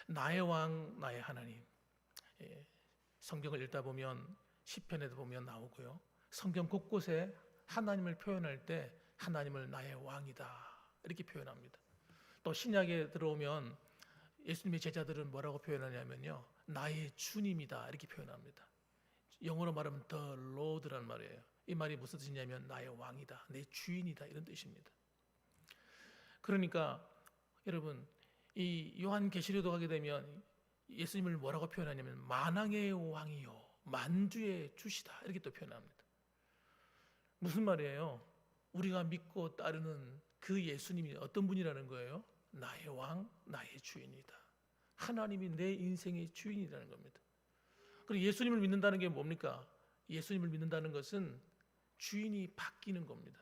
나의 왕, 나의 하나님. 예, 성경을 읽다 보면 시편에도 보면 나오고요. 성경 곳곳에 하나님을 표현할 때 하나님을 나의 왕이다 이렇게 표현합니다. 또 신약에 들어오면 예수님의 제자들은 뭐라고 표현하냐면요, 나의 주님이다 이렇게 표현합니다. 영어로 말하면 the Lord란 말이에요. 이 말이 무슨 뜻이냐면 나의 왕이다, 내 주인이다 이런 뜻입니다. 그러니까 여러분, 이 요한계시록도 가게 되면 예수님을 뭐라고 표현하냐면 만왕의 왕이요 만주의 주시다 이렇게 또 표현합니다. 무슨 말이에요? 우리가 믿고 따르는 그 예수님이 어떤 분이라는 거예요? 나의 왕, 나의 주인이다. 하나님이 내 인생의 주인이라는 겁니다. 그리고 예수님을 믿는다는 게 뭡니까? 예수님을 믿는다는 것은 주인이 바뀌는 겁니다.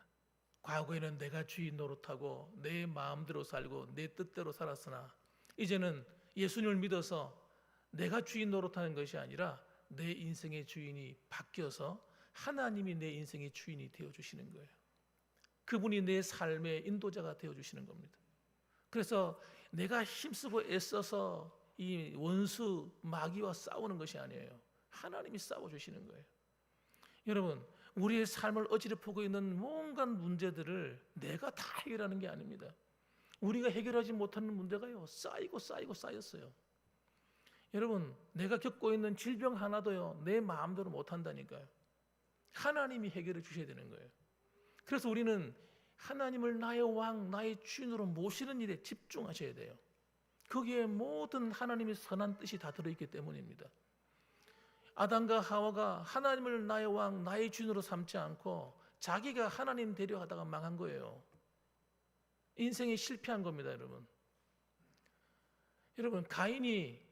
과거에는 내가 주인 노릇하고 내 마음대로 살고 내 뜻대로 살았으나 이제는 예수님을 믿어서 내가 주인 노릇하는 것이 아니라 내 인생의 주인이 바뀌어서 하나님이 내 인생의 주인이 되어주시는 거예요. 그분이 내 삶의 인도자가 되어주시는 겁니다. 그래서 내가 힘쓰고 애써서 이 원수 마귀와 싸우는 것이 아니에요. 하나님이 싸워주시는 거예요. 여러분, 우리의 삶을 어지럽히고 있는 온갖 문제들을 내가 다 해결하는 게 아닙니다. 우리가 해결하지 못하는 문제가요, 쌓이고 쌓였어요. 여러분, 내가 겪고 있는 질병 하나도요, 내 마음대로 못한다니까요. 하나님이 해결해 주셔야 되는 거예요. 그래서 우리는 하나님을 나의 왕, 나의 주인으로 모시는 일에 집중하셔야 돼요. 거기에 모든 하나님의 선한 뜻이 다 들어있기 때문입니다. 아담과 하와가 하나님을 나의 왕, 나의 주인으로 삼지 않고 자기가 하나님 되려 하다가 망한 거예요. 인생이 실패한 겁니다, 여러분. 여러분, 가인이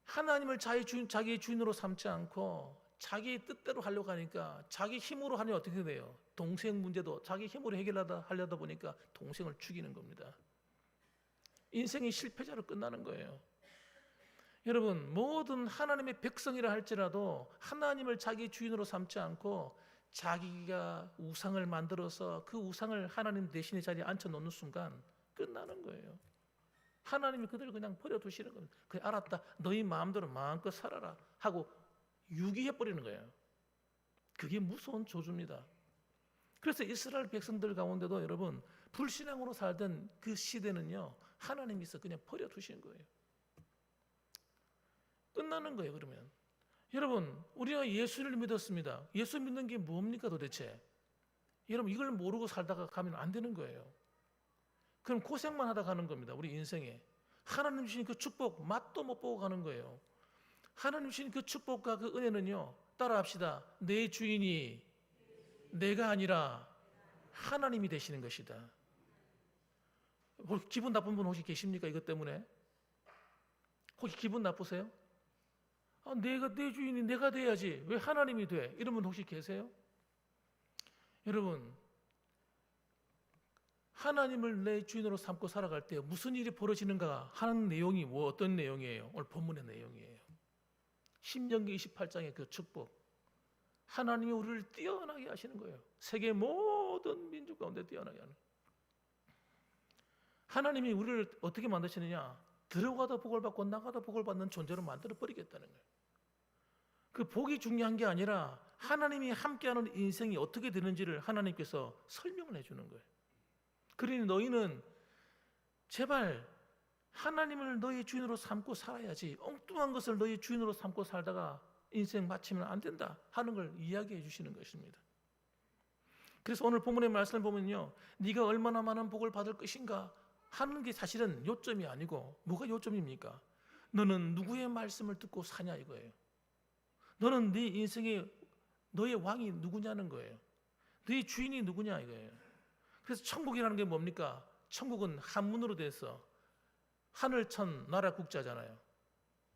하나님을 자기의 주인으로 삼지 않고 자기 뜻대로 하려고 하니까 자기 힘으로 하니 어떻게 돼요? 동생 문제도 자기 힘으로 하려다 보니까 동생을 죽이는 겁니다. 인생이 실패자로 끝나는 거예요. 여러분, 모든 하나님의 백성이라 할지라도 하나님을 자기 주인으로 삼지 않고 자기가 우상을 만들어서 그 우상을 하나님 대신의 자리에 앉혀놓는 순간 끝나는 거예요. 하나님이 그들을 그냥 버려두시는 겁니다. 그래, 알았다, 너희 마음대로 마음껏 살아라 하고 유기해버리는 거예요. 그게 무서운 저주입니다. 그래서 이스라엘 백성들 가운데도 여러분, 불신앙으로 살던 그 시대는요, 하나님께서 그냥 버려두신 거예요. 끝나는 거예요. 그러면 여러분, 우리가 예수를 믿었습니다. 예수 믿는 게 뭡니까 도대체? 여러분, 이걸 모르고 살다가 가면 안 되는 거예요. 그럼 고생만 하다 가는 겁니다. 우리 인생에 하나님 주신 그 축복 맛도 못 보고 가는 거예요. 하나님 주신 그 축복과 그 은혜는요, 따라합시다. 내 주인이 내가 아니라 하나님이 되시는 것이다. 기분 나쁜 분 혹시 계십니까? 이것 때문에 혹시 기분 나쁘세요? 내가 내 주인이 내가 돼야지 왜 하나님이 돼? 이런 분 혹시 계세요? 여러분, 하나님을 내 주인으로 삼고 살아갈 때 무슨 일이 벌어지는가 하는 내용이 어떤 내용이에요? 오늘 본문의 내용이에요. 신명기 28장의 그 축복, 하나님이 우리를 뛰어나게 하시는 거예요. 세계 모든 민족 가운데 뛰어나게 하는. 하나님이 우리를 어떻게 만드시느냐? 들어가다 복을 받고 나가다 복을 받는 존재로 만들어 버리겠다는 거예요. 그 복이 중요한 게 아니라 하나님이 함께하는 인생이 어떻게 되는지를 하나님께서 설명을 해주는 거예요. 그러니 너희는 제발 하나님을 너희 주인으로 삼고 살아야지, 엉뚱한 것을 너희 주인으로 삼고 살다가 인생 마치면 안 된다 하는 걸 이야기해 주시는 것입니다. 그래서 오늘 본문의 말씀을 보면요, 네가 얼마나 많은 복을 받을 것인가 하는 게 사실은 요점이 아니고, 뭐가 요점입니까? 너는 누구의 말씀을 듣고 사냐 이거예요. 너는 네 인생의 너의 왕이 누구냐는 거예요. 너의 주인이 누구냐 이거예요. 그래서 천국이라는 게 뭡니까? 천국은 한문으로 돼서 하늘천 나라 국자잖아요.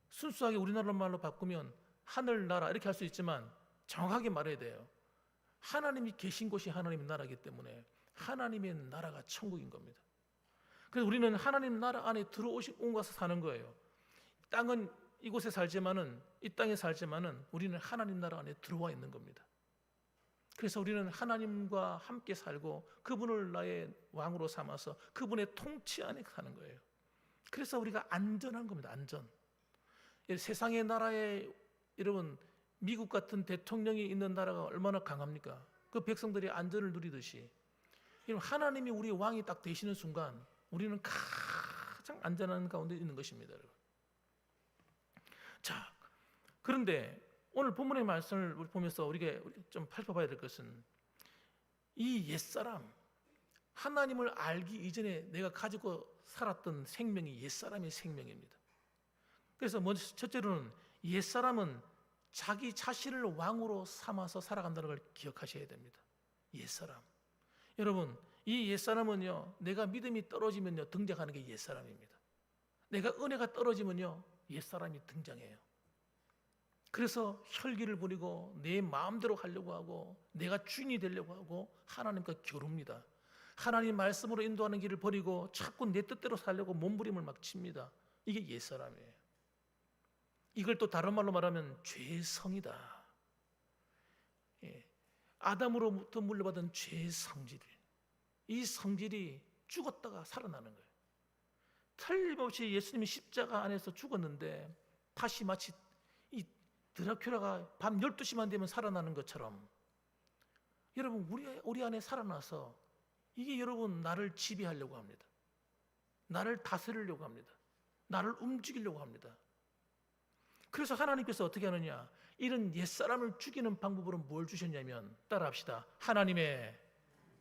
순수하게 우리나라 말로 바꾸면 하늘나라 이렇게 할 수 있지만 정확하게 말해야 돼요. 하나님이 계신 곳이 하나님의 나라이기 때문에 하나님의 나라가 천국인 겁니다. 그래서 우리는 하나님 나라 안에 온 곳에 사는 거예요. 땅은 이곳에 살지만은, 이 땅에 살지만은 우리는 하나님 나라 안에 들어와 있는 겁니다. 그래서 우리는 하나님과 함께 살고 그분을 나의 왕으로 삼아서 그분의 통치 안에 사는 거예요. 그래서 우리가 안전한 겁니다. 안전. 세상의 나라에 여러분 미국 같은 대통령이 있는 나라가 얼마나 강합니까? 그 백성들이 안전을 누리듯이 하나님이 우리 왕이 딱 되시는 순간 우리는 가장 안전한 가운데 있는 것입니다. 여러분. 자, 그런데 오늘 본문의 말씀을 보면서 우리가 좀 살펴봐야 될 것은 이 옛사람, 하나님을 알기 이전에 내가 가지고 살았던 생명이 옛사람의 생명입니다. 그래서 먼저 첫째로는 옛사람은 자기 자신을 왕으로 삼아서 살아간다는 걸 기억하셔야 됩니다. 옛사람. 여러분, 이 옛사람은요, 내가 믿음이 떨어지면요, 등장하는 게 옛사람입니다. 내가 은혜가 떨어지면요, 옛사람이 등장해요. 그래서 혈기를 부리고 내 마음대로 하려고 하고 내가 주인이 되려고 하고 하나님과 겨룹니다. 하나님 말씀으로 인도하는 길을 버리고 자꾸 내 뜻대로 살려고 몸부림을 막 칩니다. 이게 옛사람이에요. 이걸 또 다른 말로 말하면 죄성이다. 예. 아담으로부터 물려받은 죄의 성질. 이 성질이 죽었다가 살아나는 거예요. 틀림없이 예수님이 십자가 안에서 죽었는데 다시 마치 이 드라큘라가 밤 12시만 되면 살아나는 것처럼 여러분 우리 안에 살아나서 이게 여러분 나를 지배하려고 합니다. 나를 다스리려고 합니다. 나를 움직이려고 합니다. 그래서 하나님께서 어떻게 하느냐, 이런 옛사람을 죽이는 방법으로 뭘 주셨냐면, 따라합시다. 하나님의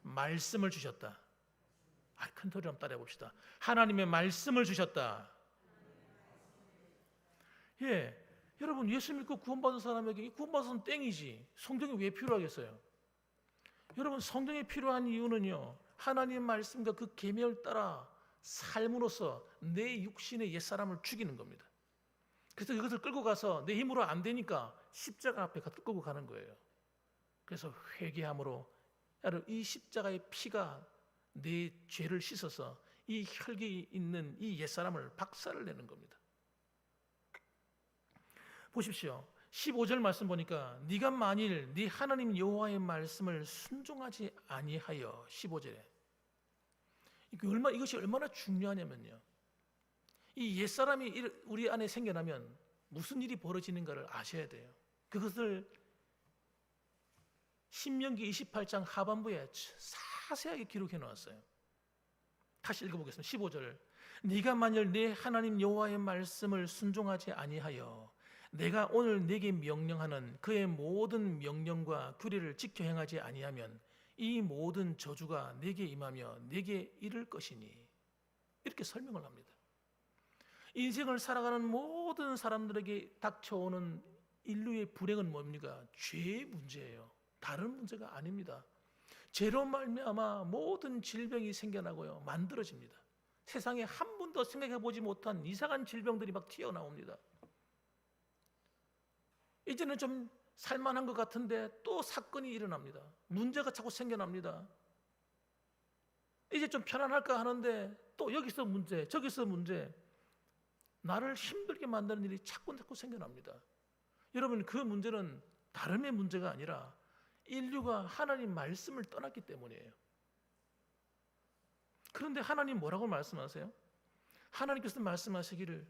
말씀을 주셨다. 큰 소리 한번 따라해 봅시다. 하나님의 말씀을 주셨다. 예, 여러분 예수 믿고 구원받은 사람에게 이 구원받은 땡이지 성경이 왜 필요하겠어요? 여러분 성경이 필요한 이유는요, 하나님의 말씀과 그 계명을 따라 삶으로써 내 육신의 옛사람을 죽이는 겁니다. 그래서 이것을 끌고 가서 내 힘으로 안 되니까 십자가 앞에 끌고 가는 거예요. 그래서 회개함으로 이 십자가의 피가 내 죄를 씻어서 이 혈기 있는 이 옛사람을 박살을 내는 겁니다. 보십시오. 15절 말씀 보니까 네가 만일 네 하나님 여호와의 말씀을 순종하지 아니하여 15절에 이것이 얼마나 중요하냐면요. 이 옛사람이 우리 안에 생겨나면 무슨 일이 벌어지는가를 아셔야 돼요. 그것을 신명기 28장 하반부에 자세하게 기록해 놓았어요. 다시 읽어보겠습니다. 15절. 네가 만일 네 하나님 여호와의 말씀을 순종하지 아니하여 내가 오늘 네게 명령하는 그의 모든 명령과 규례를 지켜 행하지 아니하면 이 모든 저주가 네게 임하며 네게 이를 것이니, 이렇게 설명을 합니다. 인생을 살아가는 모든 사람들에게 닥쳐오는 인류의 불행은 뭡니까? 죄의 문제예요. 다른 문제가 아닙니다. 죄로 말미암아 모든 질병이 생겨나고요, 만들어집니다. 세상에 한 번도 생각해 보지 못한 이상한 질병들이 막 튀어나옵니다. 이제는 좀 살만한 것 같은데 또 사건이 일어납니다. 문제가 자꾸 생겨납니다. 이제 좀 편안할까 하는데 또 여기서 문제, 저기서 문제, 나를 힘들게 만드는 일이 자꾸 생겨납니다. 여러분, 그 문제는 다름의 문제가 아니라 인류가 하나님 말씀을 떠났기 때문이에요. 그런데 하나님 뭐라고 말씀하세요? 하나님께서 말씀하시기를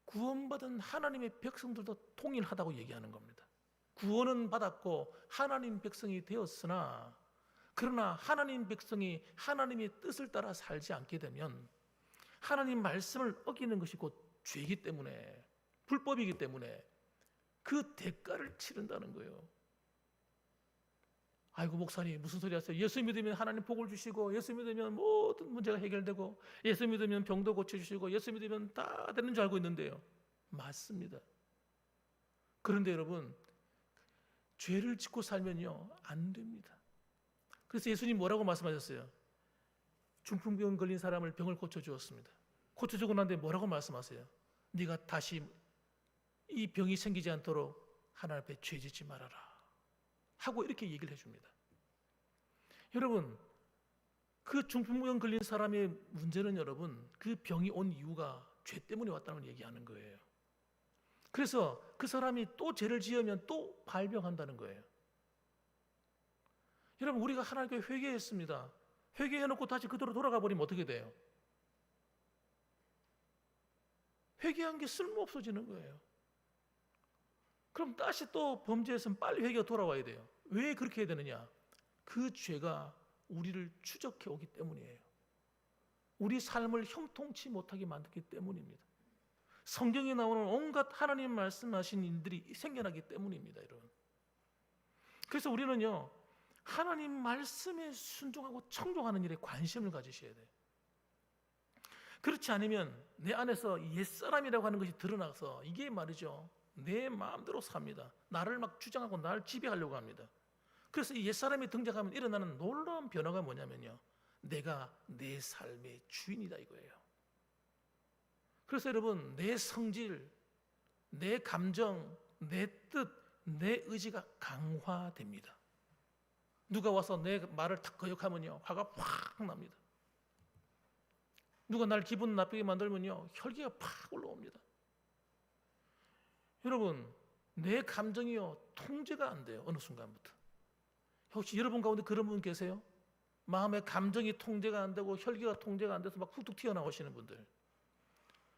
구원받은 하나님의 백성들도 통일하다고 얘기하는 겁니다. 구원은 받았고 하나님 백성이 되었으나, 그러나 하나님 백성이 하나님의 뜻을 따라 살지 않게 되면 하나님 말씀을 어기는 것이 곧 죄이기 때문에, 불법이기 때문에 그 대가를 치른다는 거예요. 아이고 목사님 무슨 소리 하세요? 예수 믿으면 하나님 복을 주시고, 예수 믿으면 모든 문제가 해결되고, 예수 믿으면 병도 고쳐주시고, 예수 믿으면 다 되는 줄 알고 있는데요. 맞습니다. 그런데 여러분, 죄를 짓고 살면요 안 됩니다. 그래서 예수님 뭐라고 말씀하셨어요? 중풍병 걸린 사람을 병을 고쳐주었습니다. 고쳐주고 난 뒤에 뭐라고 말씀하세요? 네가 다시 이 병이 생기지 않도록 하나님 앞에 죄 짓지 말아라 하고 이렇게 얘기를 해줍니다. 여러분, 그 중풍병 걸린 사람의 문제는 여러분, 그 병이 온 이유가 죄 때문에 왔다는 걸 얘기하는 거예요. 그래서 그 사람이 또 죄를 지으면 또 발병한다는 거예요. 여러분, 우리가 하나님께 회개했습니다. 회개해놓고 다시 그대로 돌아가 버리면 어떻게 돼요? 회개한 게 쓸모 없어지는 거예요. 그럼 다시 또 범죄에서는 빨리 회개가 돌아와야 돼요. 왜 그렇게 해야 되느냐? 그 죄가 우리를 추적해 오기 때문이에요. 우리 삶을 형통치 못하게 만들기 때문입니다. 성경에 나오는 온갖 하나님 말씀하신 일들이 생겨나기 때문입니다, 여러분. 그래서 우리는요, 하나님 말씀에 순종하고 청종하는 일에 관심을 가지셔야 돼요. 그렇지 않으면 내 안에서 옛사람이라고 하는 것이 드러나서 이게 말이죠, 내 마음대로 삽니다. 나를 막 주장하고 나를 지배하려고 합니다. 그래서 이 옛사람이 등장하면 일어나는 놀라운 변화가 뭐냐면요, 내가 내 삶의 주인이다 이거예요. 그래서 여러분, 내 성질, 내 감정, 내 뜻, 내 의지가 강화됩니다. 누가 와서 내 말을 탁 거역하면요, 화가 확 납니다. 누가 날 기분 나쁘게 만들면요, 혈기가 팍 올라옵니다. 여러분, 내 감정이요, 통제가 안 돼요. 어느 순간부터. 혹시 여러분 가운데 그런 분 계세요? 마음의 감정이 통제가 안 되고 혈기가 통제가 안 돼서 막 훅툭 튀어나오시는 분들.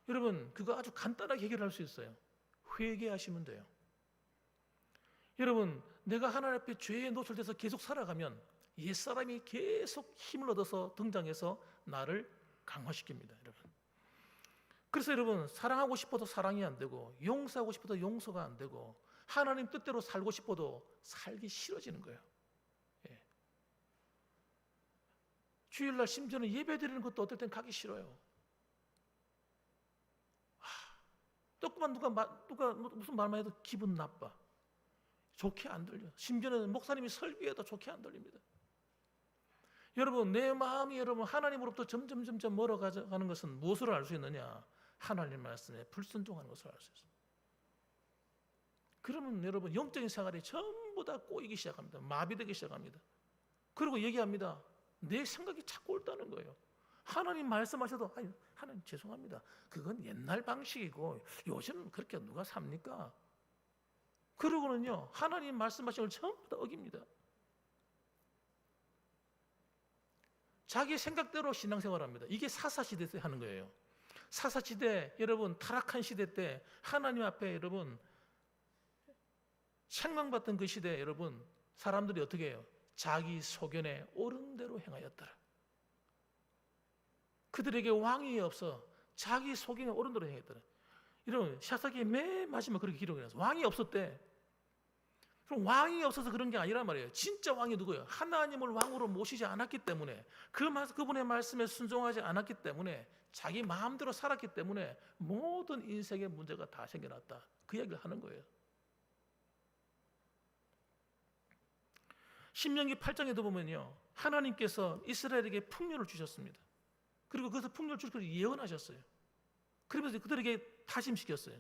여러분, 그거 아주 간단하게 해결할 수 있어요. 회개하시면 돼요. 여러분, 내가 하나님 앞에 죄에 노출돼서 계속 살아가면 옛사람이 계속 힘을 얻어서 등장해서 나를 강화시킵니다, 여러분. 그래서 여러분, 사랑하고 싶어도 사랑이 안 되고 용서하고 싶어도 용서가 안 되고 하나님 뜻대로 살고 싶어도 살기 싫어지는 거예요. 예. 주일날 심지어는 예배 드리는 것도 어떨 땐 가기 싫어요. 조금만 누가 무슨 말만 해도 기분 나빠. 좋게 안 들려. 심지어는 목사님이 설교해도 좋게 안 들립니다. 여러분, 내 마음이 여러분 하나님으로부터 점점 멀어가는 것은 무엇으로 알 수 있느냐? 하나님 말씀에 불순종하는 것을 알 수 있어요. 그러면 여러분, 영적인 생활이 전부 다 꼬이기 시작합니다. 마비되기 시작합니다. 그리고 얘기합니다. 내 생각이 자꾸 옳다는 거예요. 하나님 말씀하셔도 아니, 하나님 죄송합니다. 그건 옛날 방식이고 요즘 그렇게 누가 삽니까? 그러고는요, 하나님 말씀하신 걸 전부 다 어깁니다. 자기 생각대로 신앙생활합니다. 이게 사사시대 때 하는 거예요. 사사시대, 여러분 타락한 시대 때 하나님 앞에 여러분 책망받던 그 시대에 여러분 사람들이 어떻게 해요? 자기 소견에 옳은 대로 행하였더라. 그들에게 왕이 없어 자기 소견에 옳은 대로 행했더라. 여러분, 샤사기의 맨 마지막 그렇게 기록이 나서 왕이 없었대. 그럼 왕이 없어서 그런 게 아니란 말이에요. 진짜 왕이 누구예요? 하나님을 왕으로 모시지 않았기 때문에, 그분의 말씀에 순종하지 않았기 때문에, 자기 마음대로 살았기 때문에 모든 인생의 문제가 다 생겨났다. 그 이야기를 하는 거예요. 신명기 8장에도 보면요, 하나님께서 이스라엘에게 풍요를 주셨습니다. 그리고 그것을 풍요를 줄 것을 예언하셨어요. 그러면서 그들에게 다짐시켰어요.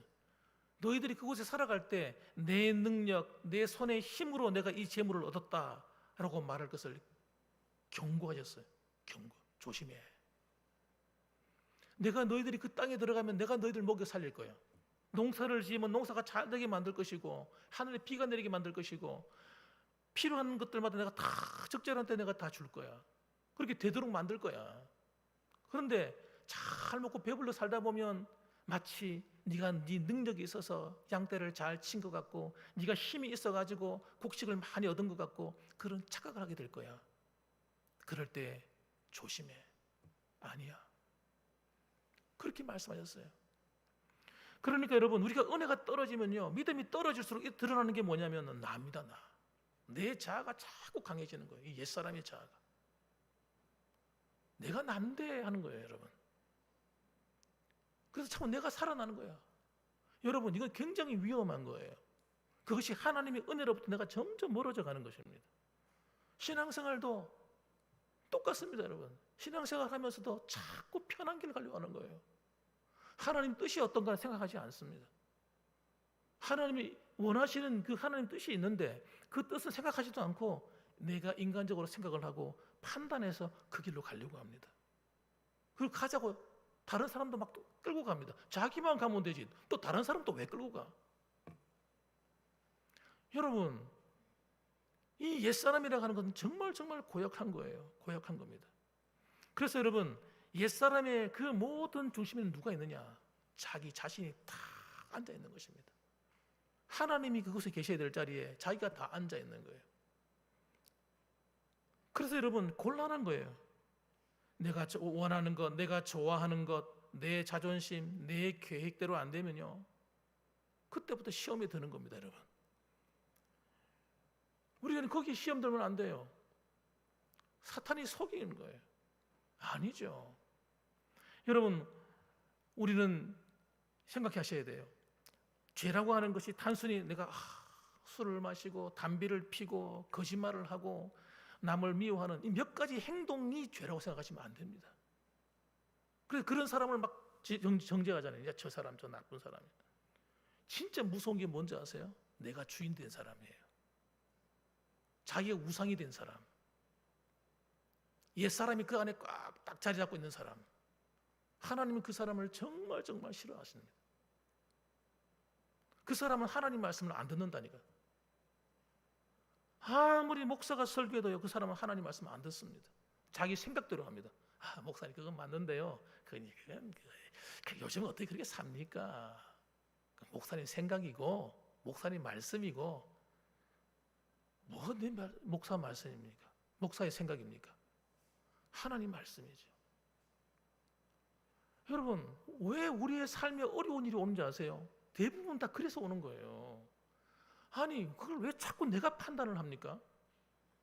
너희들이 그곳에 살아갈 때 내 능력, 내 손의 힘으로 내가 이 재물을 얻었다라고 말할 것을 경고하셨어요. 경고, 조심해. 내가 너희들이 그 땅에 들어가면 내가 너희들 먹여 살릴 거야. 농사를 지으면 농사가 잘 되게 만들 것이고 하늘에 비가 내리게 만들 것이고 필요한 것들마다 내가 다 적절한 때 내가 다 줄 거야. 그렇게 되도록 만들 거야. 그런데 잘 먹고 배불러 살다 보면 마치 네가 네 능력이 있어서 양떼를 잘 친 것 같고 네가 힘이 있어가지고 곡식을 많이 얻은 것 같고 그런 착각을 하게 될 거야. 그럴 때 조심해. 아니야. 그렇게 말씀하셨어요. 그러니까 여러분, 우리가 은혜가 떨어지면요, 믿음이 떨어질수록 드러나는 게 뭐냐면 나입니다. 나. 내 자아가 자꾸 강해지는 거예요. 이 옛사람의 자아가. 내가 난데 하는 거예요, 여러분. 그래서 자꾸 내가 살아나는 거야. 여러분, 이건 굉장히 위험한 거예요. 그것이 하나님의 은혜로부터 내가 점점 멀어져 가는 것입니다. 신앙생활도 똑같습니다, 여러분. 신앙생활 하면서도 자꾸 편한 길 가려고 하는 거예요. 하나님 뜻이 어떤가 생각하지 않습니다. 하나님이 원하시는 그 하나님 뜻이 있는데 그 뜻은 생각하지도 않고 내가 인간적으로 생각을 하고 판단해서 그 길로 가려고 합니다. 그걸 가자고 다른 사람도 막 또 끌고 갑니다. 자기만 가면 되지 또 다른 사람 또 왜 끌고 가? 여러분, 이 옛사람이라고 하는 건 정말 고약한 거예요. 고약한 겁니다. 그래서 여러분, 옛사람의 그 모든 중심에는 누가 있느냐? 자기 자신이 다 앉아 있는 것입니다. 하나님이 그곳에 계셔야 될 자리에 자기가 다 앉아 있는 거예요. 그래서 여러분 곤란한 거예요. 내가 원하는 것, 내가 좋아하는 것, 내 자존심, 내 계획대로 안 되면요, 그때부터 시험에 드는 겁니다, 여러분. 우리는 거기 시험 들면 안 돼요. 사탄이 속이는 거예요. 아니죠. 여러분, 우리는 생각하셔야 돼요. 죄라고 하는 것이 단순히 내가 술을 마시고 담배를 피고 거짓말을 하고 남을 미워하는 이 몇 가지 행동이 죄라고 생각하시면 안 됩니다. 그래서 그런 사람을 막 정죄하잖아요. 야, 저 사람 저 나쁜 사람이다. 진짜 무서운 게 뭔지 아세요? 내가 주인 된 사람이에요. 자기가 우상이 된 사람, 옛사람이 그 안에 꽉 딱 자리 잡고 있는 사람, 하나님은 그 사람을 정말 정말 싫어하십니다. 그 사람은 하나님 말씀을 안 듣는다니까요. 아무리 목사가 설교해도요, 그 사람은 하나님 말씀을 안 듣습니다. 자기 생각대로 합니다. 목사님 그건 맞는데요, 요즘은 어떻게 그렇게 삽니까? 목사님 생각이고 목사님 말씀이고 뭐가 내 목사 말씀입니까? 목사의 생각입니까? 하나님 말씀이죠. 여러분, 왜 우리의 삶에 어려운 일이 오는지 아세요? 대부분 다 그래서 오는 거예요. 아니, 그걸 왜 자꾸 내가 판단을 합니까?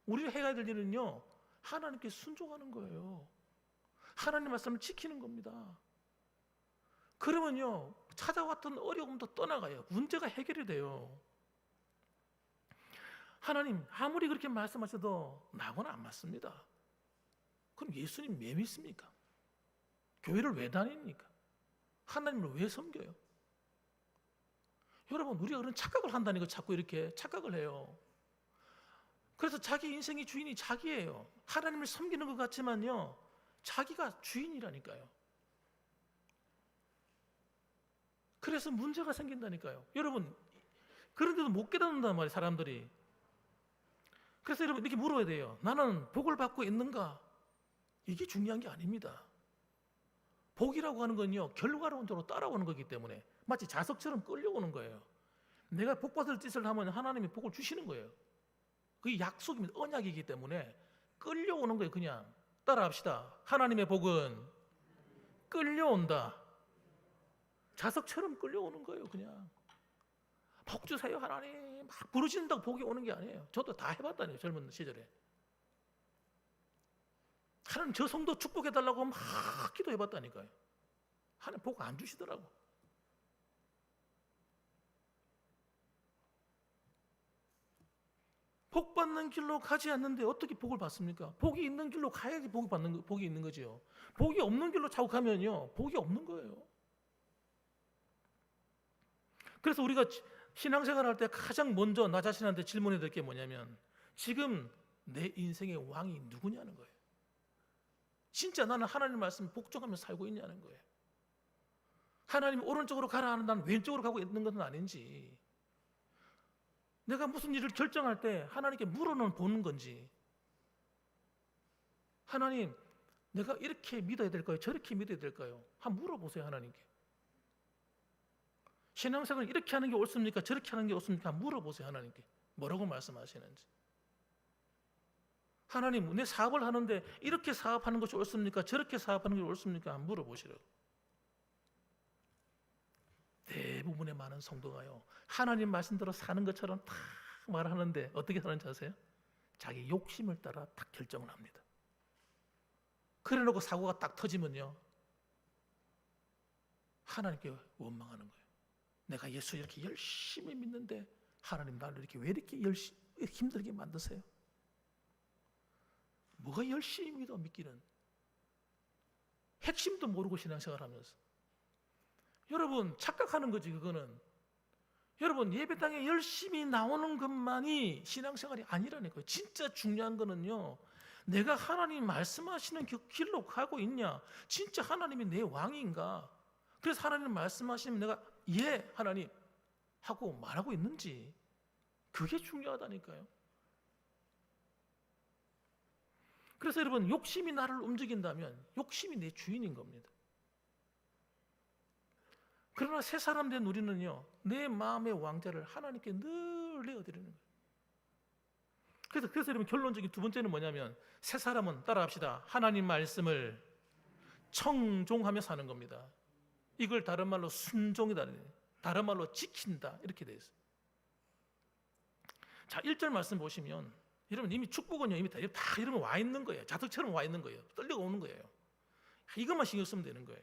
우리가 해야 될 일은요, 하나님께 순종하는 거예요. 하나님 말씀을 지키는 겁니다. 그러면요, 찾아왔던 어려움도 떠나가요. 문제가 해결이 돼요. 하나님 아무리 그렇게 말씀하셔도 나하고는 안 맞습니다. 그럼 예수님 왜 믿습니까? 교회를 왜 다닙니까? 하나님을 왜 섬겨요? 여러분, 우리가 그런 착각을 한다는 거, 자꾸 이렇게 착각을 해요. 그래서 자기 인생의 주인이 자기예요. 하나님을 섬기는 것 같지만요, 자기가 주인이라니까요. 그래서 문제가 생긴다니까요. 여러분, 그런데도 못 깨닫는단 말이에요, 사람들이. 그래서 여러분, 이렇게 물어야 돼요. 나는 복을 받고 있는가? 이게 중요한 게 아닙니다. 복이라고 하는 건요, 결과론적으로 따라오는 거기 때문에 마치 자석처럼 끌려오는 거예요. 내가 복 받을 짓을 하면 하나님이 복을 주시는 거예요. 그게 약속입니다. 언약이기 때문에 끌려오는 거예요. 그냥 따라합시다. 하나님의 복은 끌려온다. 자석처럼 끌려오는 거예요. 그냥 복 주세요 하나님 막 부르신다고 복이 오는 게 아니에요. 저도 다 해봤다니요, 젊은 시절에. 하나님 저 성도 축복해달라고 막 기도해봤다니까요. 하나님 복 안 주시더라고. 복 받는 길로 가지 않는데 어떻게 복을 받습니까? 복이 있는 길로 가야지 복이 있는 거지요. 복이 없는 길로 자꾸 가면요, 복이 없는 거예요. 그래서 우리가 신앙생활 할 때 가장 먼저 나 자신한테 질문해야 될 게 뭐냐면, 지금 내 인생의 왕이 누구냐는 거예요. 진짜 나는 하나님 말씀 복종하며 살고 있냐는 거예요. 하나님 오른쪽으로 가라 하는 난 왼쪽으로 가고 있는 것은 아닌지, 내가 무슨 일을 결정할 때 하나님께 물어는 보는 건지, 하나님 내가 이렇게 믿어야 될까요? 저렇게 믿어야 될까요? 한번 물어보세요, 하나님께. 신앙생활 이렇게 하는 게 옳습니까? 저렇게 하는 게 옳습니까? 한번 물어보세요, 하나님께. 뭐라고 말씀하시는지. 하나님, 내 사업을 하는데 이렇게 사업하는 것이 옳습니까? 저렇게 사업하는 게 옳습니까? 한번 물어보시라고. 대부분의 많은 성도가요, 하나님 말씀대로 사는 것처럼 다 말하는데 어떻게 사는지 아세요? 자기 욕심을 따라 딱 결정을 합니다. 그래 놓고 사고가 딱 터지면요, 하나님께 원망하는 거예요. 내가 예수 이렇게 열심히 믿는데 하나님 나를 이렇게 왜 이렇게 힘들게 만드세요? 뭐가 열심히 믿기는? 핵심도 모르고 신앙생활 하면서. 여러분, 착각하는 거지 그거는. 여러분, 예배당에 열심히 나오는 것만이 신앙생활이 아니라니까요. 진짜 중요한 거는요, 내가 하나님 말씀하시는 그 길로 가고 있냐, 진짜 하나님이 내 왕인가, 그래서 하나님 말씀하시면 내가 예 하나님 하고 말하고 있는지, 그게 중요하다니까요. 그래서 여러분, 욕심이 나를 움직인다면 욕심이 내 주인인 겁니다. 그러나 새 사람 된 우리는요, 내 마음의 왕자를 하나님께 늘 내어드리는 거예요. 그래서 여러분, 결론적인 두 번째는 뭐냐면, 새 사람은 따라합시다. 하나님 말씀을 청종하며 사는 겁니다. 이걸 다른 말로 순종이다, 다른 말로 지킨다, 이렇게 되어 있어요. 자, 1절 말씀 보시면 여러분, 이미 축복은요, 이미 다 이러면 와 있는 거예요. 자석처럼 와 있는 거예요. 떨려오는 거예요. 이것만 신경 쓰면 되는 거예요.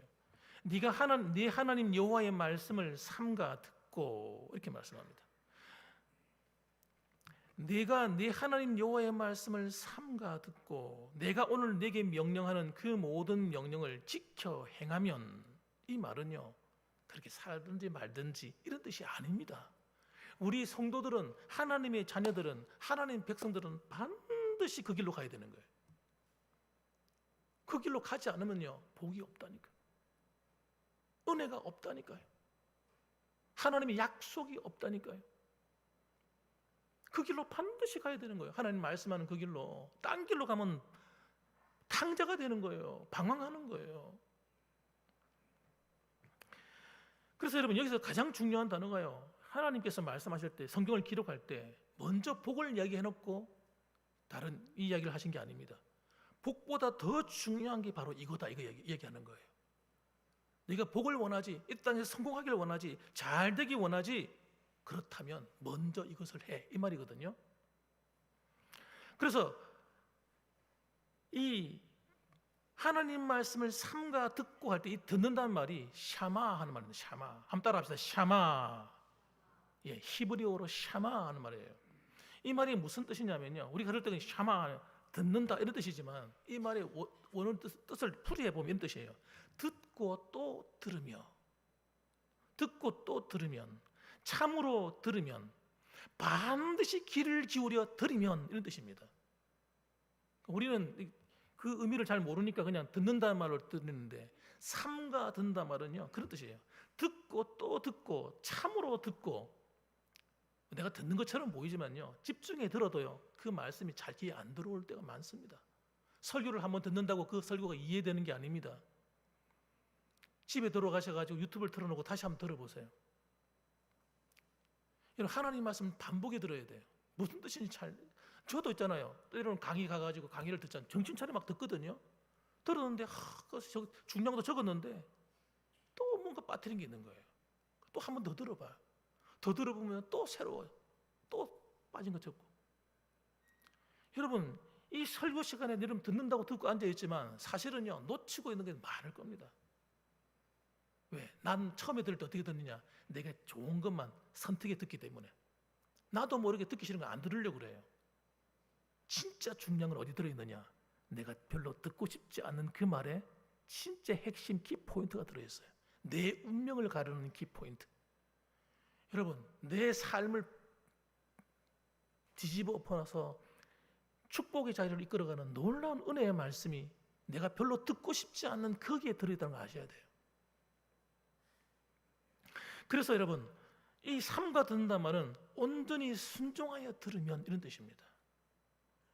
네가 네 하나님 여호와의 말씀을 삼가 듣고, 이렇게 말씀합니다. 네가 네 하나님 여호와의 말씀을 삼가 듣고 내가 오늘 네게 명령하는 그 모든 명령을 지켜 행하면, 이 말은요, 그렇게 살든지 말든지 이런 뜻이 아닙니다. 우리 성도들은, 하나님의 자녀들은, 하나님 백성들은 반드시 그 길로 가야 되는 거예요. 그 길로 가지 않으면요, 복이 없다니까요. 은혜가 없다니까요. 하나님의 약속이 없다니까요. 그 길로 반드시 가야 되는 거예요. 하나님 말씀하는 그 길로. 딴 길로 가면 탕자가 되는 거예요. 방황하는 거예요. 그래서 여러분, 여기서 가장 중요한 단어가요, 하나님께서 말씀하실 때, 성경을 기록할 때 먼저 복을 이야기해놓고 다른 이야기를 하신 게 아닙니다. 복보다 더 중요한 게 바로 이거다, 이거 얘기하는 거예요. 네가 복을 원하지, 이 땅에서 성공하기를 원하지, 잘 되기 원하지, 그렇다면 먼저 이것을 해, 이 말이거든요. 그래서 이 하나님 말씀을 삼가 듣고 할 때, 이 듣는다는 말이 샤마 하는 말입니다. 샤마. 한번 따라합시다. 샤마. 예, 히브리어로 샤마 하는 말이에요. 이 말이 무슨 뜻이냐면요, 우리가 그럴 때는 샤마, 듣는다, 이런 뜻이지만, 이 말의 원어의 뜻을 풀이해 보면 이런 뜻이에요. 듣고 또 들으며, 듣고 또 들으면, 참으로 들으면, 반드시 귀를 기울여 들으면, 이런 뜻입니다. 우리는 그 의미를 잘 모르니까 그냥 듣는다는 말로 듣는데, 삼가 듣는다 말은요, 그런 뜻이에요. 듣고 또 듣고, 참으로 듣고. 내가 듣는 것처럼 보이지만요, 집중해 들어도요, 그 말씀이 잘 귀에 안 들어올 때가 많습니다. 설교를 한번 듣는다고 그 설교가 이해되는 게 아닙니다. 집에 들어가셔가지고 유튜브를 틀어놓고 다시 한번 들어보세요. 여러분, 하나님 말씀 반복해 들어야 돼요. 무슨 뜻인지 저도 있잖아요, 때로는 강의 가가지고 강의를 듣잖아요. 정신 차려 막 듣거든요. 들었는데 중량도 적었는데 또 뭔가 빠뜨린 게 있는 거예요. 또 한 번 더 들어봐요. 더 들어보면 또 새로워요. 또 빠진 거 적고. 여러분, 이 설교 시간에 여러분 듣는다고 듣고 앉아있지만 사실은요, 놓치고 있는 게 많을 겁니다. 왜? 난 처음에 들을 때 어떻게 듣느냐, 내가 좋은 것만 선택해 듣기 때문에. 나도 모르게 듣기 싫은 거 안 들으려고 그래요. 진짜 중요한 건 어디 들어있느냐, 내가 별로 듣고 싶지 않은 그 말에 진짜 핵심 키포인트가 들어있어요. 내 운명을 가르는 키포인트. 여러분, 내 삶을 뒤집어 엎어놔서 축복의 자리를 이끌어가는 놀라운 은혜의 말씀이 내가 별로 듣고 싶지 않는 거기에 들어있다는 걸 아셔야 돼요. 그래서 여러분, 이 삼가 듣는다는 말은 온전히 순종하여 들으면, 이런 뜻입니다.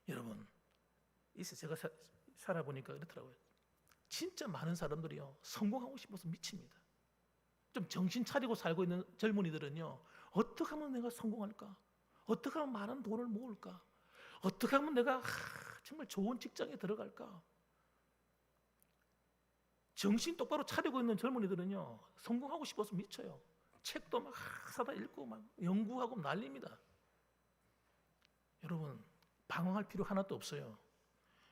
여러분, 제가 살아보니까 그렇더라고요. 진짜 많은 사람들이요, 성공하고 싶어서 미칩니다. 좀 정신 차리고 살고 있는 젊은이들은요, 어떻게 하면 내가 성공할까? 어떻게 하면 많은 돈을 모을까? 어떻게 하면 내가 정말 좋은 직장에 들어갈까? 정신 똑바로 차리고 있는 젊은이들은요, 성공하고 싶어서 미쳐요. 책도 막 사다 읽고 막 연구하고 난립니다. 여러분, 방황할 필요 하나도 없어요.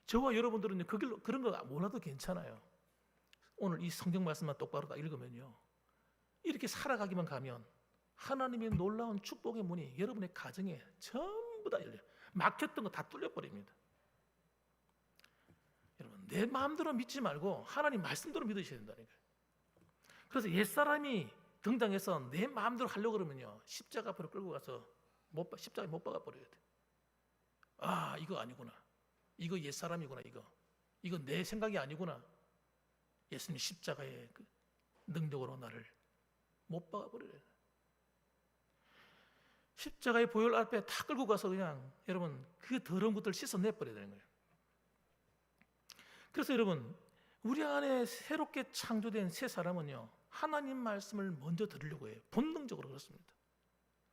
저와 여러분들은 그 길로, 그런 거 몰라도 괜찮아요. 오늘 이 성경 말씀만 똑바로 다 읽으면요, 이렇게 살아가기만 가면 하나님의 놀라운 축복의 문이 여러분의 가정에 전부 다 열려요. 막혔던 거 다 뚫려버립니다. 여러분, 내 마음대로 믿지 말고 하나님 말씀대로 믿으셔야 된다니까요. 그래서 옛사람이 등장해서 내 마음대로 하려고 그러면요, 십자가 앞으로 끌고 가서 십자가에 못 박아 버려야 돼. 아, 이거 아니구나. 이거 옛사람이구나. 이거 내 생각이 아니구나. 예수님 십자가의 그 능력으로 나를 못 박아 버려야 돼. 십자가의 보혈 앞에 다 끌고 가서 그냥 여러분 그 더러운 것들을 씻어내버려야 되는 거예요. 그래서 여러분, 우리 안에 새롭게 창조된 새 사람은요, 하나님 말씀을 먼저 들으려고 해요. 본능적으로 그렇습니다.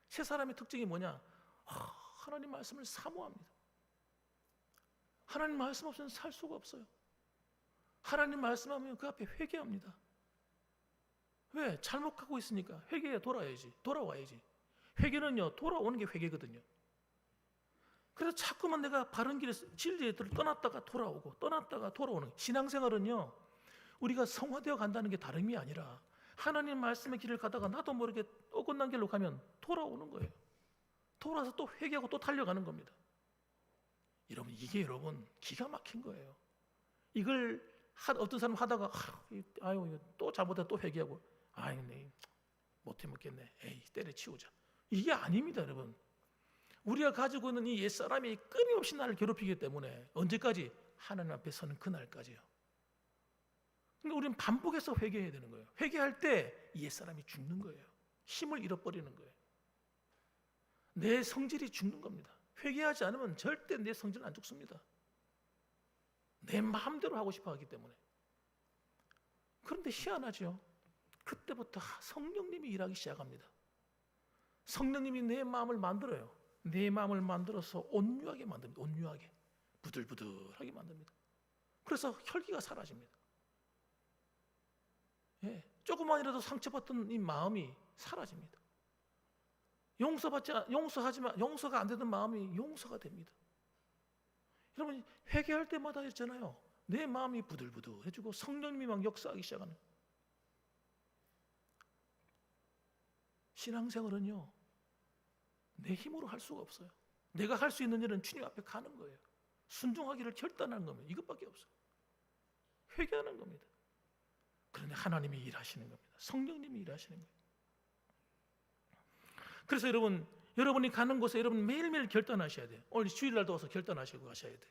세 사람의 특징이 뭐냐? 하나님 말씀을 사모합니다. 하나님 말씀 없이는 살 수가 없어요. 하나님 말씀하면 그 앞에 회개합니다. 왜? 잘못하고 있으니까 회개에 돌아와야지. 회개는요, 돌아오는 게 회개거든요. 그래서 자꾸만 내가 바른 길에 진리에 떠났다가 돌아오는 신앙생활은요, 우리가 성화되어 간다는 게 다름이 아니라 하나님 말씀의 길을 가다가 나도 모르게 어긋난 길로 가면 돌아오는 거예요. 돌아서 또 회개하고 또 달려가는 겁니다. 여러분, 이게 여러분 기가 막힌 거예요. 이걸 어떤 사람 하다가 아유 또 잘못해 또 회개하고 아유 네 못해 먹겠네. 에이 때려치우자. 이게 아닙니다, 여러분. 우리가 가지고 있는 이 옛사람이 끊임없이 나를 괴롭히기 때문에 언제까지? 하나님 앞에 서는 그날까지요. 그러니까 우리는 반복해서 회개해야 되는 거예요. 회개할 때 옛사람이 죽는 거예요. 힘을 잃어버리는 거예요. 내 성질이 죽는 겁니다. 회개하지 않으면 절대 내 성질은 안 죽습니다. 내 마음대로 하고 싶어 하기 때문에. 그런데 희한하죠. 그때부터 성령님이 일하기 시작합니다. 성령님이 내 마음을 만들어요. 내 마음을 만들어서 온유하게 만듭니다. 온유하게, 부들부들하게 만듭니다. 그래서 혈기가 사라집니다. 예, 조금만이라도 상처받던 이 마음이 사라집니다. 용서가 안 되던 마음이 용서가 됩니다. 여러분, 회개할 때마다 있잖아요. 내 마음이 부들부들해지고 성령님이 막 역사하기 시작하는. 신앙생활은요, 내 힘으로 할 수가 없어요. 내가 할 수 있는 일은 주님 앞에 가는 거예요. 순종하기를 결단하는 겁니다. 이것밖에 없어요. 회개하는 겁니다. 그런데 하나님이 일하시는 겁니다. 성령님이 일하시는 거예요. 그래서 여러분이 가는 곳에 여러분 매일매일 결단하셔야 돼요. 오늘 주일날도 와서 결단하시고 가셔야 돼요.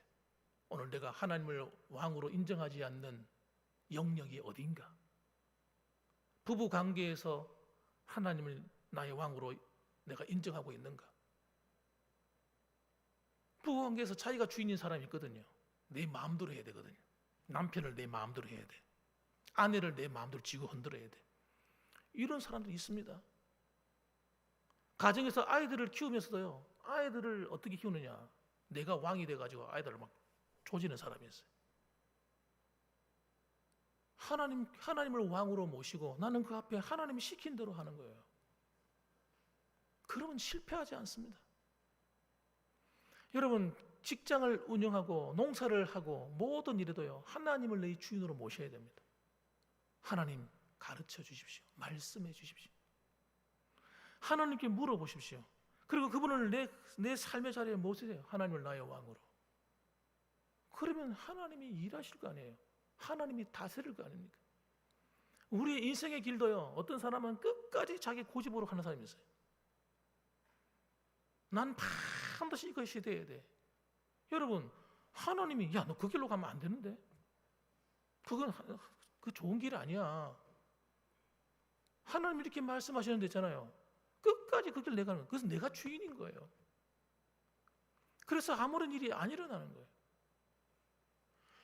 오늘 내가 하나님을 왕으로 인정하지 않는 영역이 어딘가? 부부 관계에서 하나님을 나의 왕으로 내가 인정하고 있는가? 부부 관계에서 자기가 주인인 사람이 있거든요. 내 마음대로 해야 되거든요. 남편을 내 마음대로 해야 돼. 아내를 내 마음대로 쥐고 흔들어야 돼. 이런 사람들이 있습니다. 가정에서 아이들을 키우면서도요, 아이들을 어떻게 키우느냐? 내가 왕이 돼가지고 아이들을 막 조지는 사람이 있어요. 하나님을 왕으로 모시고 나는 그 앞에 하나님이 시킨 대로 하는 거예요. 그러면 실패하지 않습니다. 여러분, 직장을 운영하고 농사를 하고 모든 일에도요, 하나님을 내 주인으로 모셔야 됩니다. 하나님 가르쳐 주십시오. 말씀해 주십시오. 하나님께 물어보십시오. 그리고 그분을 내 삶의 자리에 모시세요. 하나님을 나의 왕으로. 그러면 하나님이 일하실 거 아니에요. 하나님이 다스릴 거 아닙니까? 우리 인생의 길도요, 어떤 사람은 끝까지 자기 고집으로 하는 사람이 있어요. 난 반드시 이것이 돼야 돼. 여러분, 하나님이 야, 너 그 길로 가면 안 되는데? 그건 그 좋은 길 아니야. 하나님이 이렇게 말씀하시는 데 있잖아요. 끝까지 그 길 내가 가는 거예요. 그래서 내가 주인인 거예요. 그래서 아무런 일이 안 일어나는 거예요.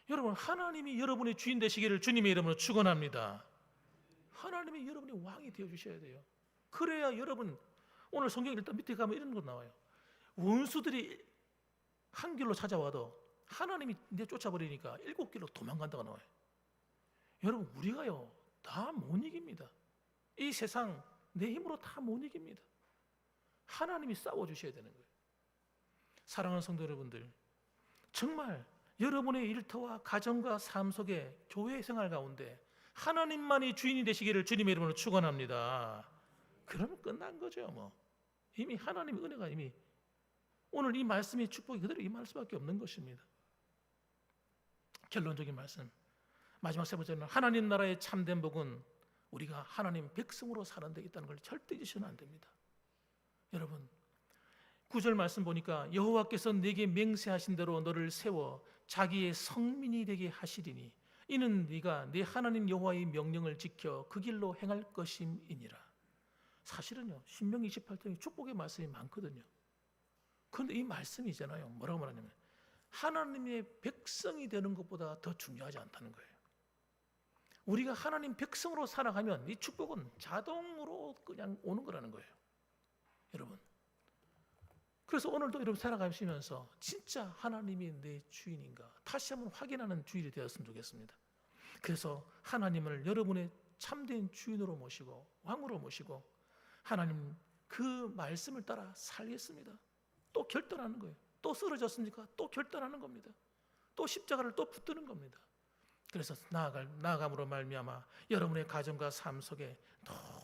여러분, 하나님이 여러분의 주인 되시기를 주님의 이름으로 축원합니다. 하나님이 여러분의 왕이 되어주셔야 돼요. 그래야 여러분, 오늘 성경 일단 밑에 가면 이런 거 나와요. 원수들이 한 길로 찾아와도 하나님이 이제 쫓아버리니까 7길로 도망간다고 나와요. 여러분, 우리가요 다 못 이깁니다. 이 세상 내 힘으로 다 못 이깁니다. 하나님이 싸워주셔야 되는 거예요. 사랑하는 성도 여러분들, 정말 여러분의 일터와 가정과 삶 속에 교회 생활 가운데 하나님만이 주인이 되시기를 주님의 이름으로 축원합니다. 그러면 끝난 거죠. 뭐 이미 하나님의 은혜가 이미 오늘 이 말씀의 축복이 그대로 이 말씀밖에 없는 것입니다. 결론적인 말씀, 마지막 세 번째는 하나님 나라의 참된 복은 우리가 하나님 백성으로 사는 데 있다는 걸 절대 잊으시면 안 됩니다. 여러분, 9절 말씀 보니까 여호와께서 내게 맹세하신 대로 너를 세워 자기의 성민이 되게 하시리니 이는 네가 내 하나님 여호와의 명령을 지켜 그 길로 행할 것임이니라. 사실은요, 신명기 28장에 축복의 말씀이 많거든요. 그런데 이 말씀이잖아요, 뭐라고 말하냐면 하나님의 백성이 되는 것보다 더 중요하지 않다는 거예요. 우리가 하나님 백성으로 살아가면 이 축복은 자동으로 그냥 오는 거라는 거예요, 여러분. 그래서 오늘도 여러분 살아가시면서 진짜 하나님이 내 주인인가 다시 한번 확인하는 주일이 되었으면 좋겠습니다. 그래서 하나님을 여러분의 참된 주인으로 모시고 왕으로 모시고 하나님 그 말씀을 따라 살겠습니다. 또 결단하는 거예요. 또 쓰러졌습니까? 또 결단하는 겁니다. 또 십자가를 또 붙드는 겁니다. 그래서 나아감으로 말미암아 여러분의 가정과 삶 속에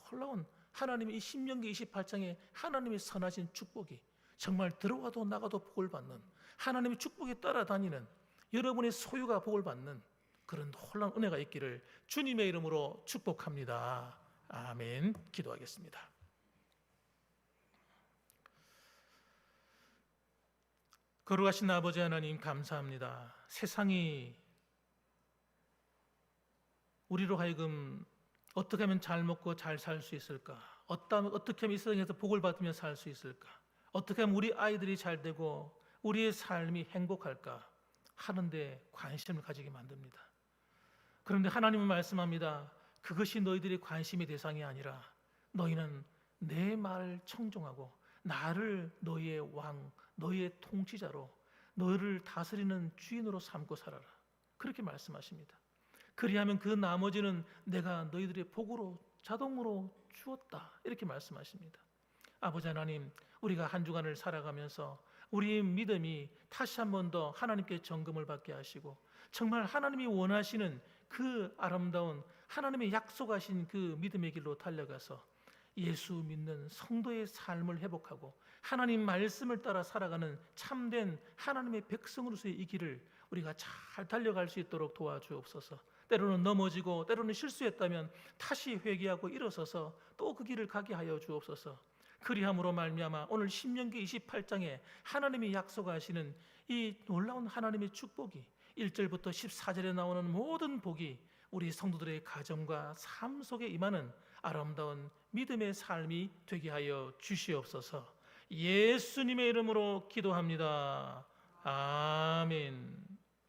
놀라운 하나님의 이 신명기 28장에 하나님의 선하신 축복이 정말 들어가도 나가도 복을 받는, 하나님의 축복에 따라다니는 여러분의 소유가 복을 받는 그런 놀라운 은혜가 있기를 주님의 이름으로 축복합니다. 아멘. 기도하겠습니다. 거룩하신 아버지 하나님, 감사합니다. 세상이 우리로 하여금 어떻게 하면 잘 먹고 잘 살 수 있을까? 어떻게 하면 이 세상에서 복을 받으며 살 수 있을까? 어떻게 하면 우리 아이들이 잘 되고 우리의 삶이 행복할까? 하는데 관심을 가지게 만듭니다. 그런데 하나님은 말씀합니다. 그것이 너희들의 관심의 대상이 아니라 너희는 내 말을 청종하고 나를 너희의 왕, 너희의 통치자로, 너희를 다스리는 주인으로 삼고 살아라. 그렇게 말씀하십니다. 그리하면 그 나머지는 내가 너희들의 복으로 자동으로 주었다. 이렇게 말씀하십니다. 아버지 하나님, 우리가 한 주간을 살아가면서 우리의 믿음이 다시 한 번 더 하나님께 점검을 받게 하시고 정말 하나님이 원하시는 그 아름다운 하나님의 약속하신 그 믿음의 길로 달려가서 예수 믿는 성도의 삶을 회복하고 하나님 말씀을 따라 살아가는 참된 하나님의 백성으로서의 이 길을 우리가 잘 달려갈 수 있도록 도와주옵소서. 때로는 넘어지고 때로는 실수했다면 다시 회개하고 일어서서 또 그 길을 가게 하여 주옵소서. 그리함으로 말미암아 오늘 신명기 28장에 하나님이 약속하시는 이 놀라운 하나님의 축복이 1절부터 14절에 나오는 모든 복이 우리 성도들의 가정과 삶 속에 임하는 아름다운 믿음의 삶이 되게 하여 주시옵소서. 예수님의 이름으로 기도합니다. 아멘.